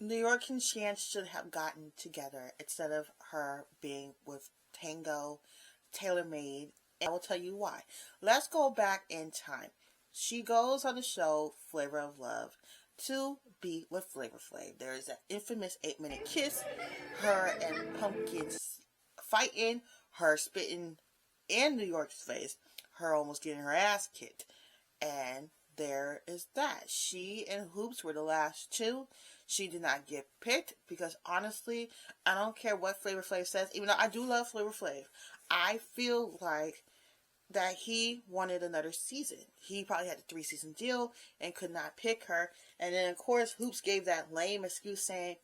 New York and Chance should have gotten together instead of her being with Tango, Taylor Made, and I will tell you why. Let's go back in time. She goes on the show Flavor of Love to be with Flavor Flav. There is that infamous 8-minute kiss, her and Pumpkin's fighting, her spitting in New York's face, her almost getting her ass kicked. And there is that. She and Hoops were the last two. She did not get picked because honestly, I don't care what Flavor Flav says, even though I do love Flavor Flav. I feel like that he wanted another season. He probably had a 3-season deal and could not pick her. And then, of course, Hoops gave that lame excuse saying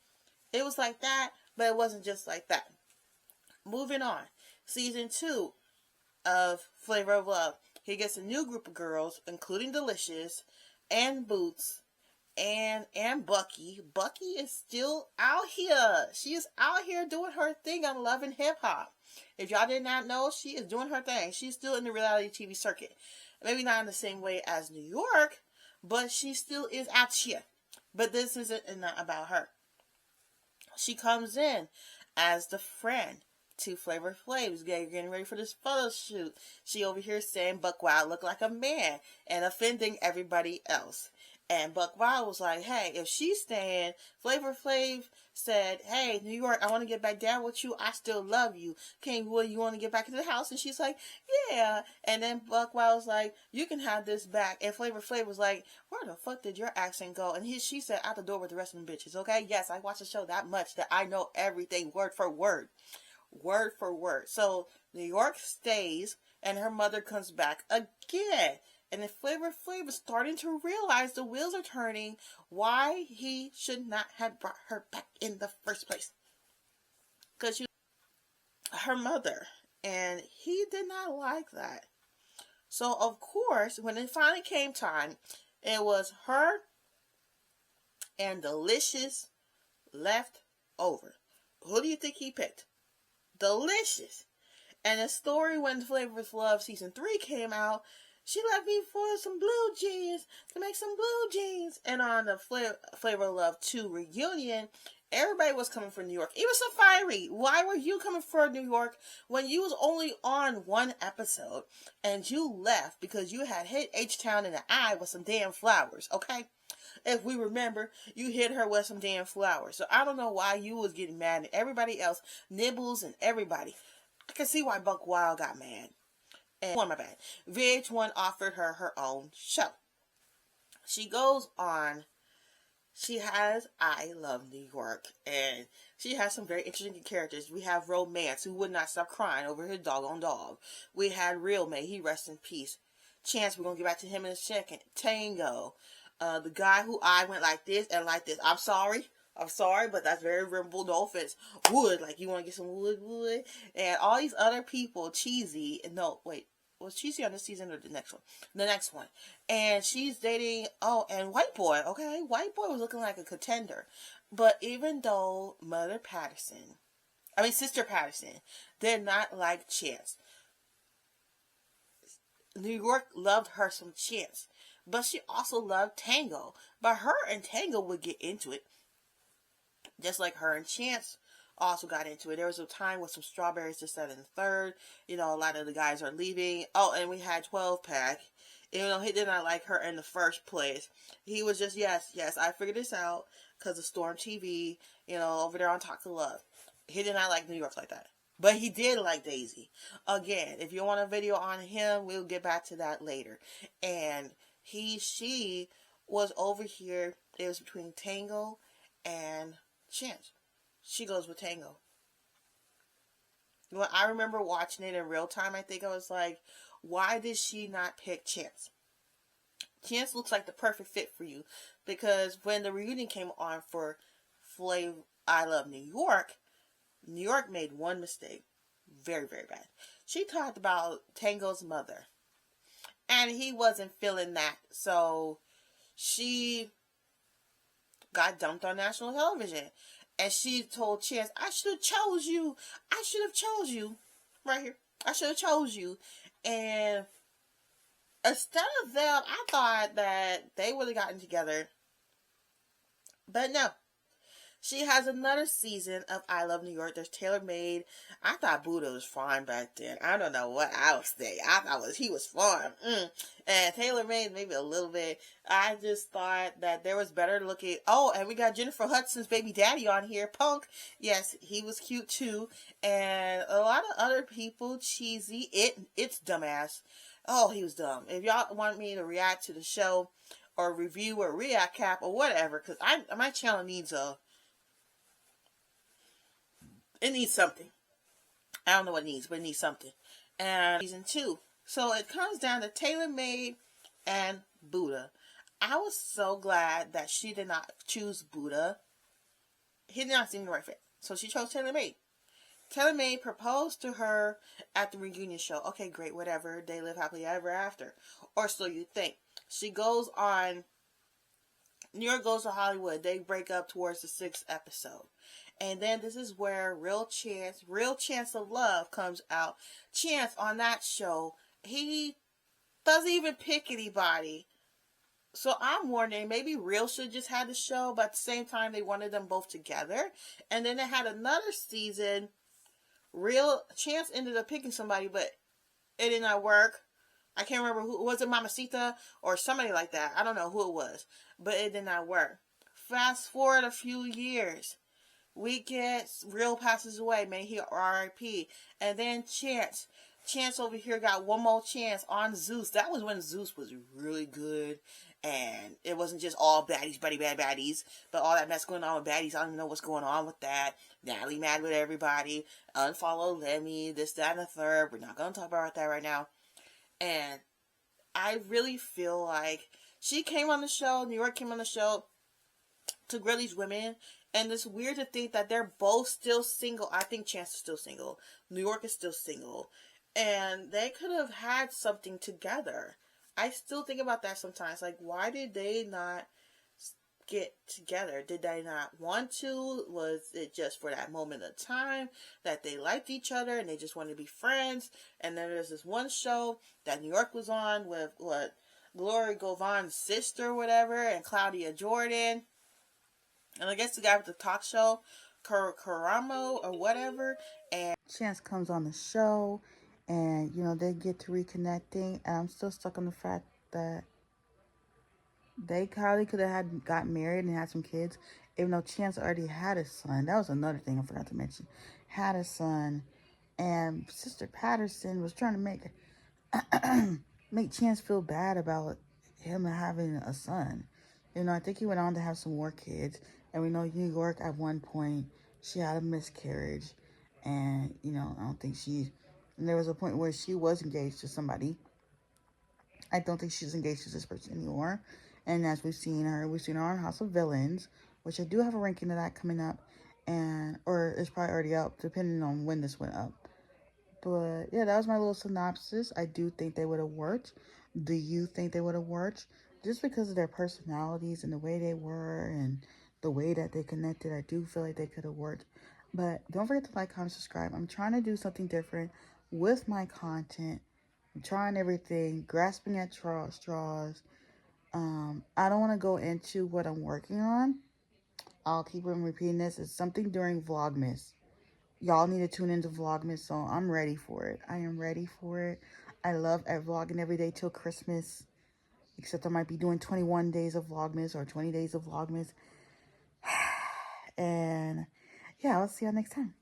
it was like that, but it wasn't just like that. Moving on. Season 2 of Flavor of Love. He gets a new group of girls, including Delicious and Boots and Bucky. Bucky is still out here. She is out here doing her thing on Love and Hip Hop. If y'all did not know, she is doing her thing. She's still in the reality TV circuit. Maybe not in the same way as New York, but she still is out here. But this isn't not about her. She comes in as the friend to Flavor Flav's getting ready for this photo shoot. She over here saying Buck Wild look like a man and offending everybody else. And Buck Wild was like, hey, if she's staying, Flavor Flav said, hey, New York, I want to get back down with you. I still love you. King, will you want to get back into the house? And she's like, yeah. And then Buck Wild was like, you can have this back. And Flavor Flav was like, where the fuck did your accent go? And she said, out the door with the rest of them bitches, okay? Yes, I watched the show that much that I know everything word for word. Word for word. So New York stays and her mother comes back again. And then Flavor Flav is starting to realize the wheels are turning why he should not have brought her back in the first place. Because she was her mother. And he did not like that. So of course, when it finally came time, it was her and Delicious left over. Who do you think he picked? Delicious. And the story when Flavor of Love season 3 came out, she left me for some blue jeans, to make some blue jeans. And on the Flavor of Love 2 reunion, everybody was coming for New York. Even Safari, why were you coming for New York when you was only on one episode and you left because you had hit H-Town in the eye with some damn flowers, okay? If we remember, you hit her with some damn flowers. So I don't know why you was getting mad at everybody else, Nibbles and everybody. I can see why Buck Wild got mad. And my bad. VH1 offered her her own show. She goes on. She has I Love New York. And she has some very interesting characters. We have Romance, who would not stop crying over his doggone dog. We had Real May. He rests in peace. Chance, we're going to get back to him in a second. Tango. The guy who I went like this and like this. I'm sorry, but that's very memorable. No offense. Wood, like you want to get some wood. And all these other people, Cheesy. No, wait. Was Cheesy on this season or the next one? The next one. And she's dating, and White Boy, okay? White Boy was looking like a contender. But even though Sister Patterson did not like Chance. New York loved her some Chance. But she also loved Tango. But her and Tango would get into it. Just like her and Chance also got into it. There was a time with some strawberries to set in the third. You know, a lot of the guys are leaving. Oh, and we had 12 Pack. Even though he did not like her in the first place. He was just, yes, I figured this out because of Storm TV, over there on Talk to Love. He did not like New York like that. But he did like Daisy. Again, if you want a video on him, we'll get back to that later. And she was over here. It was between Tango and Chance. She goes with Tango. When I remember watching it in real time, I think I was like, why did she not pick Chance? Chance looks like the perfect fit for you. Because when the reunion came on for I Love New York made one mistake. Very, very bad. She talked about Tango's mother. And he wasn't feeling that. So she got dumped on national television. And she told Chance, I should have chose you. Right here. I should have chose you. And instead of them, I thought that they would have gotten together. But no. She has another season of I Love New York. There's Taylor Made. I thought Buddha was fine back then. I don't know what I was thinking. I thought he was fine. And Taylor Made maybe a little bit. I just thought that there was better looking. Oh, and we got Jennifer Hudson's baby daddy on here, Punk. Yes, he was cute too. And a lot of other people, cheesy. It's dumbass. Oh, he was dumb. If y'all want me to react to the show or review or react cap or whatever, because my channel needs it needs something. I don't know what it needs, but it needs something. And season 2. So it comes down to Taylor Made and Buddha. I was so glad that she did not choose Buddha. He did not seem the right fit. So she chose Taylor Made. Taylor Made proposed to her at the reunion show. Okay, great, whatever. They live happily ever after. Or so you think. She goes on New York Goes to Hollywood. They break up towards the 6th episode. And then this is where Real Chance of Love comes out. Chance on that show, he doesn't even pick anybody. So I'm wondering, maybe Real should just had the show, but at the same time they wanted them both together. And then they had another season. Real Chance ended up picking somebody, but it did not work. I can't remember who was it, Mamacita or somebody like that. I don't know who it was, but it did not work. Fast forward a few years. We get Real passes away, may he R.I.P. And then Chance over here got one more chance on Zeus. That was when Zeus was really good, and it wasn't just all baddies, bad baddies, but all that mess going on with baddies. I don't even know what's going on with that. Natalie mad with everybody. Unfollow Lemmy, this, that, and the third. We're not going to talk about that right now. And I really feel like she came on the show, New York came on the show, to grill these women. And it's weird to think that they're both still single. I think Chance is still single. New York is still single. And they could have had something together. I still think about that sometimes. Like, why did they not get together? Did they not want to? Was it just for that moment of time that they liked each other and they just wanted to be friends? And then there's this one show that New York was on with, Gloria Govan's sister or whatever, and Claudia Jordan. And I guess the guy with the talk show, Karamo or whatever. And Chance comes on the show, and, they get to reconnecting. And I'm still stuck on the fact that they probably could have got married and had some kids, even though Chance already had a son. That was another thing I forgot to mention. Had a son, and Sister Patterson was trying to make Chance feel bad about him having a son. I think he went on to have some more kids. And we know New York, at one point, she had a miscarriage. And, I don't think and there was a point where she was engaged to somebody. I don't think she's engaged to this person anymore. And as we've seen her on House of Villains, which I do have a ranking of that coming up. Or it's probably already up, depending on when this went up. But yeah, that was my little synopsis. I do think they would have worked. Do you think they would have worked? Just because of their personalities and the way they were and the way that they connected, I do feel like they could have worked. But don't forget to like, comment, subscribe. I'm trying to do something different with my content. I'm trying everything, grasping at straws. I don't want to go into what I'm working on. I'll keep on repeating this. It's something during Vlogmas. Y'all need to tune into Vlogmas, so I'm ready for it. I am ready for it. I love vlogging every day till Christmas. Except I might be doing 21 days of Vlogmas or 20 days of Vlogmas. And yeah, I'll see y'all next time.